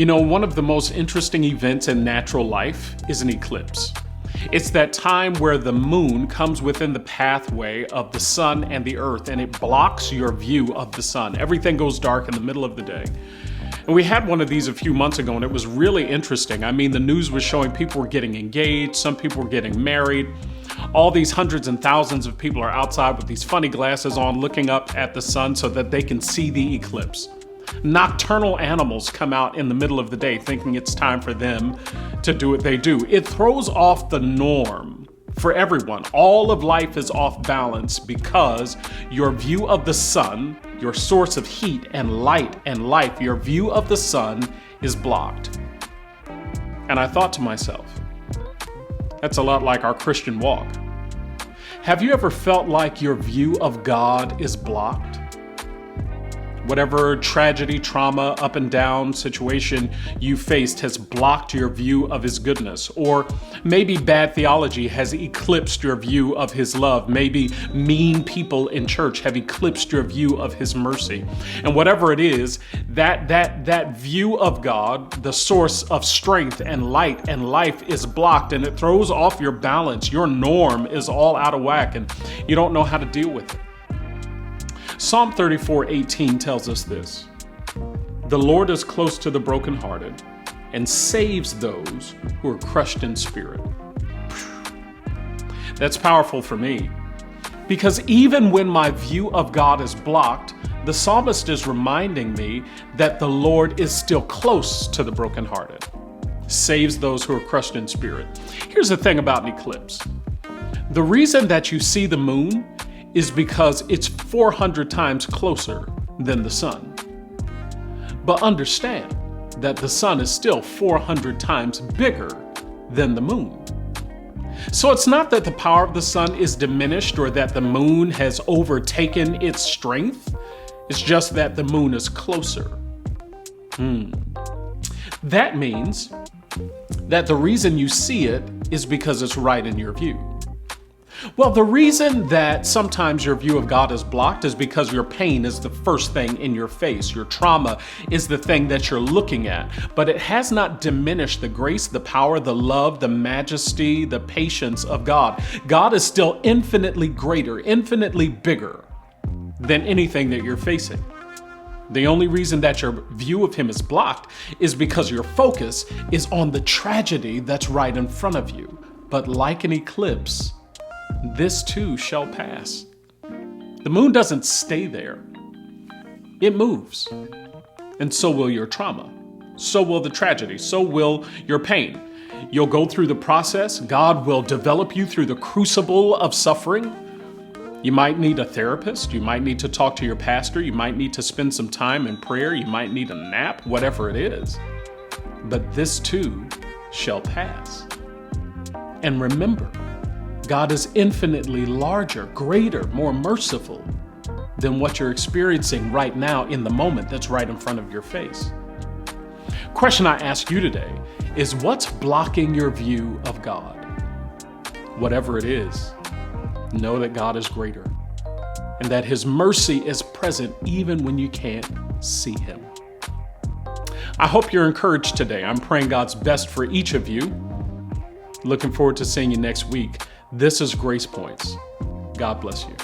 One of the most interesting events in natural life is an eclipse. It's that time where the moon comes within the pathway of the sun and the earth, and it blocks your view of the sun. Everything goes dark in the middle of the day. And we had one of these a few months ago, and it was really interesting. The news was showing people were getting engaged, some people were getting married. All these hundreds and thousands of people are outside with these funny glasses on, looking up at the sun so that they can see the eclipse. Nocturnal animals come out in the middle of the day thinking it's time for them to do what they do. It throws off the norm for everyone. All of life is off balance because your view of the sun, your source of heat and light and life, your view of the sun is blocked. And I thought to myself, that's a lot like our Christian walk. Have you ever felt like your view of God is blocked? Whatever tragedy, trauma, up and down situation you faced has blocked your view of His goodness. Or maybe bad theology has eclipsed your view of His love. Maybe mean people in church have eclipsed your view of His mercy. And whatever it is, that view of God, the source of strength and light and life, is blocked, and it throws off your balance. Your norm is all out of whack, and you don't know how to deal with it. Psalm 34:18 tells us this: "The Lord is close to the brokenhearted and saves those who are crushed in spirit." That's powerful for me, because even when my view of God is blocked, the psalmist is reminding me that the Lord is still close to the brokenhearted, saves those who are crushed in spirit. Here's the thing about an eclipse. The reason that you see the moon is because it's 400 times closer than the sun. But understand that the sun is still 400 times bigger than the moon. So it's not that the power of the sun is diminished or that the moon has overtaken its strength. It's just that the moon is closer. That means that the reason you see it is because it's right in your view. Well, the reason that sometimes your view of God is blocked is because your pain is the first thing in your face. Your trauma is the thing that you're looking at. But it has not diminished the grace, the power, the love, the majesty, the patience of God. God is still infinitely greater, infinitely bigger than anything that you're facing. The only reason that your view of Him is blocked is because your focus is on the tragedy that's right in front of you. But like an eclipse, this too shall pass. The moon doesn't stay there. It moves. And so will your trauma. So will the tragedy. So will your pain. You'll go through the process. God will develop you through the crucible of suffering. You might need a therapist. You might need to talk to your pastor. You might need to spend some time in prayer. You might need a nap, whatever it is. But this too shall pass. And remember, God is infinitely larger, greater, more merciful than what you're experiencing right now in the moment that's right in front of your face. Question I ask you today is, what's blocking your view of God? Whatever it is, know that God is greater and that His mercy is present even when you can't see Him. I hope you're encouraged today. I'm praying God's best for each of you. Looking forward to seeing you next week. This is Gracepoints. God bless you.